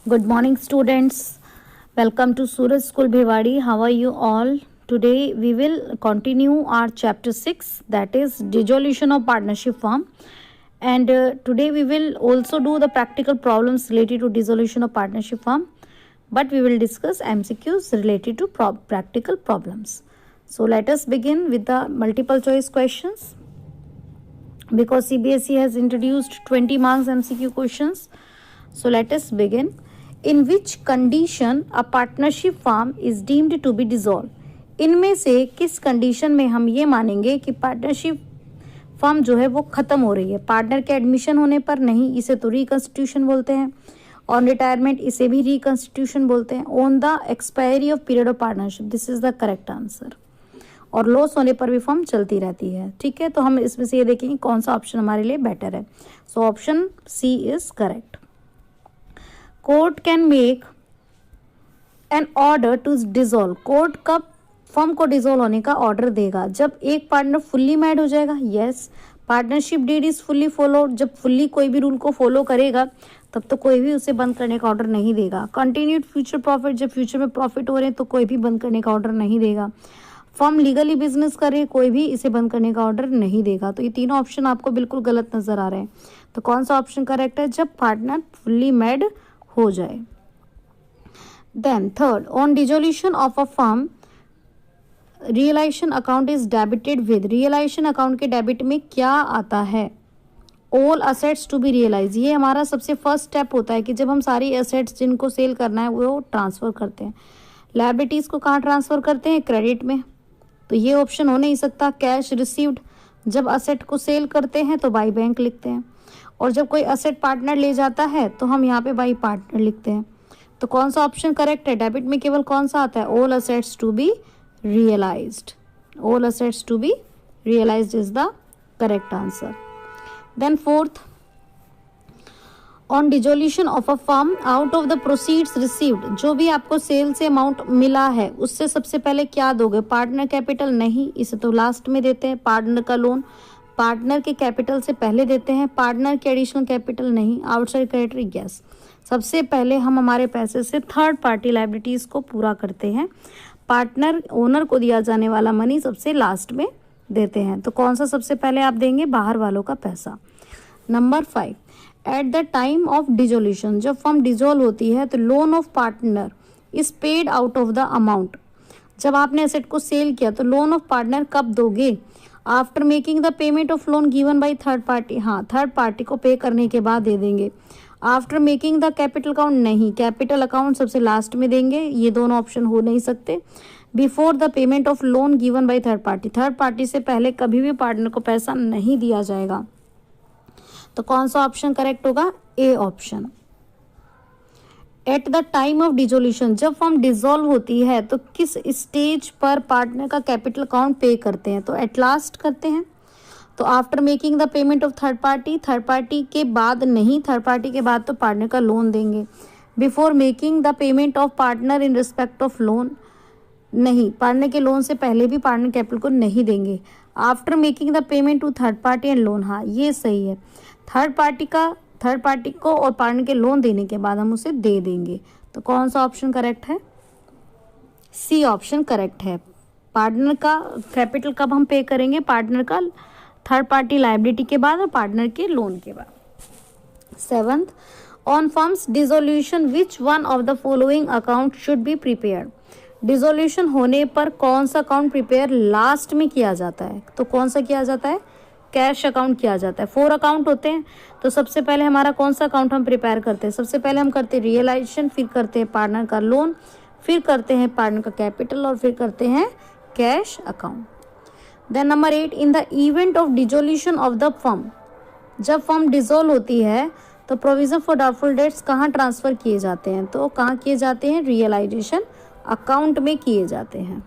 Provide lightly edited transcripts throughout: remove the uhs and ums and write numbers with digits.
Good morning, students. Welcome to Suraj School Bhiwadi. How are you all? Today we will continue our chapter 6, that is dissolution of partnership firm. And today we will also do the practical problems related to dissolution of partnership firm. But we will discuss MCQs related to practical problems. So let us begin with the multiple choice questions. Because CBSE has introduced 20 marks MCQ questions. So let us begin. In which condition a partnership firm is deemed to be dissolved? इनमें से किस condition में हम ये मानेंगे कि partnership firm जो है वो खत्म हो रही है? पार्टनर के एडमिशन होने पर नहीं, इसे तो रिकंस्टिट्यूशन बोलते हैं. ऑन रिटायरमेंट इसे भी रिकंस्टिट्यूशन बोलते हैं. On the expiry of period of partnership, this is the correct answer. और लॉस होने पर भी फर्म चलती रहती है. ठीक है, तो हम इसमें से ये देखेंगे कौन सा ऑप्शन हमारे लिए बेटर है. So option C is correct. Court can make an order to dissolve. Court कब फर्म को डिसॉल्व होने का ऑर्डर देगा? जब एक पार्टनर फुल्ली मैड हो जाएगा. Yes, partnership deed is fully follow. जब फुल्ली कोई भी रूल को फॉलो करेगा तब तो कोई भी उसे बंद करने का ऑर्डर नहीं देगा. कंटिन्यूड फ्यूचर प्रॉफिट, जब फ्यूचर में प्रॉफिट हो रहे हैं तो कोई भी बंद करने का ऑर्डर नहीं देगा. फर्म लीगली बिजनेस करे, कोई भी इसे बंद करने का ऑर्डर नहीं देगा. तो ये तीनों ऑप्शन आपको बिल्कुल गलत नजर आ रहे हैं. तो कौन सा ऑप्शन करेक्ट है? जब पार्टनर फुल्ली मैड हो जाए. Then third, on dissolution of a firm realisation account is debited with. Realisation account के डेबिट में क्या आता है? All assets to be realise. ये हमारा सबसे फर्स्ट स्टेप होता है कि जब हम सारी एसेट्स जिनको सेल करना है वो ट्रांसफर करते हैं. लायबिलिटीज को कहाँ ट्रांसफर करते हैं? क्रेडिट में. तो ये ऑप्शन हो नहीं सकता. कैश रिसीव्ड, जब असेट को सेल करते हैं तो बाई बैंक लिखते हैं. और जब कोई असेट पार्टनर ले जाता है तो हम यहाँ पे बाई पार्टनर लिखते हैं. तो कौन सा ऑप्शन करेक्ट है? डेबिट में केवल कौन सा आता है? All assets to be realised. All assets to be realised is the correct answer. Then fourth, on dissolution of a firm out of the proceeds received. जो भी आपको सेल से अमाउंट मिला है उससे सबसे पहले क्या दोगे? पार्टनर कैपिटल नहीं, इसे तो लास्ट में देते हैं. पार्टनर का लोन पार्टनर के कैपिटल से पहले देते हैं. पार्टनर के एडिशनल कैपिटल नहीं. Outside creditor, yes. सबसे पहले हम हमारे पैसे से थर्ड पार्टी लायबिलिटीज को पूरा करते हैं. पार्टनर ओनर को दिया जाने वाला मनी सबसे लास्ट में देते हैं. तो कौन सा सबसे पहले आप देंगे? बाहर वालों का पैसा. Number 5, at the time of dissolution, जब फर्म डिसॉल्व होती है तो loan of partner is paid out of the amount. जब आपने एसेट को सेल किया तो लोन ऑफ पार्टनर कब दोगे? After making the payment of loan given by third party. हाँ, थर्ड पार्टी को पे करने के बाद दे देंगे. After making the capital account नहीं, कैपिटल अकाउंट सबसे लास्ट में देंगे. ये दोनों ऑप्शन हो नहीं सकते. Before the payment of loan given by third party, third party से पहले कभी भी पार्टनर को पैसा नहीं दिया जाएगा. तो कौन सा ऑप्शन करेक्ट होगा? A option. At the time of dissolution, जब फर्म डिसॉल्व होती है तो किस स्टेज पर पार्टनर का कैपिटल अकाउंट पे करते हैं? तो एट लास्ट करते हैं. तो after making the payment of third party, third party के बाद नहीं, थर्ड पार्टी के बाद तो पार्टनर का लोन देंगे. Before making the payment of partner in respect of loan नहीं, पार्टनर के लोन से पहले भी पार्टनर कैपिटल को नहीं देंगे. After making the payment to third party and loan, हाँ ये सही है. थर्ड पार्टी को और पार्टनर के लोन देने के बाद हम उसे दे देंगे. तो कौन सा ऑप्शन करेक्ट है? सी ऑप्शन करेक्ट है. पार्टनर का कैपिटल कब हम पे करेंगे? पार्टनर का थर्ड पार्टी लायबिलिटी के बाद और पार्टनर के लोन के बाद. 7th, on firms dissolution which one of the following account should be prepared. Dissolution होने पर कौन सा अकाउंट प्रिपेयर लास्ट में किया जाता है? तो कौन सा किया जाता है? कैश अकाउंट किया जाता है. 4 अकाउंट होते हैं तो सबसे पहले हमारा कौन सा अकाउंट हम प्रिपेयर करते हैं? सबसे पहले हम करते हैं रियलाइजेशन, फिर करते हैं पार्टनर का लोन, फिर करते हैं पार्टनर का कैपिटल और फिर करते हैं cash account. Then number 8, in the event of dissolution of the firm, जब फर्म डिसॉल्व होती है तो प्रोविजन फॉर डाउटफुल डेट्स कहाँ ट्रांसफर किए जाते हैं? तो कहाँ किए जाते हैं? रियलाइजेशन अकाउंट में किए जाते हैं.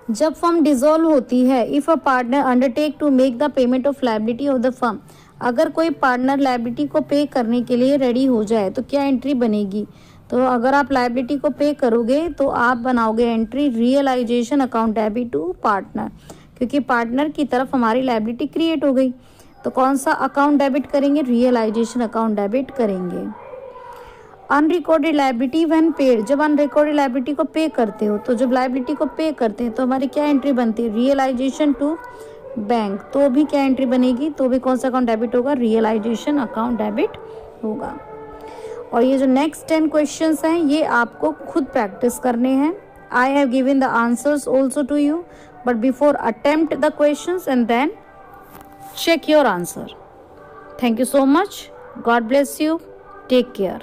जब फर्म डिसॉल्व होती है, if a partner undertake to make the payment of liability of the firm, अगर कोई पार्टनर लायबिलिटी को पे करने के लिए रेडी हो जाए तो क्या एंट्री बनेगी? तो अगर आप लायबिलिटी को पे करोगे तो आप बनाओगे entry realisation account debit to partner, क्योंकि पार्टनर की तरफ हमारी लायबिलिटी क्रिएट हो गई. तो कौन सा अकाउंट डेबिट करेंगे? रियलाइजेशन अकाउंट डेबिट करेंगे. अनरिकॉर्डेड लाइबिलिटी व्हेन पेड, जब अनरिकॉर्डेड लाइबिलिटी को पे करते हो, तो जब लाइबिलिटी को पे करते हैं तो हमारी क्या एंट्री बनती है, रियलाइजेशन टू बैंक, तो भी क्या एंट्री बनेगी, तो भी कौन सा अकाउंट डेबिट होगा, रियलाइजेशन अकाउंट डेबिट होगा। और ये जो नेक्स्ट 10 क्वेश्चंस हैं ये आपको खुद प्रैक्टिस करने हैं। I have given the answers also to you, but before attempt the questions and then check your answer. Thank you so much. God bless you. Take care.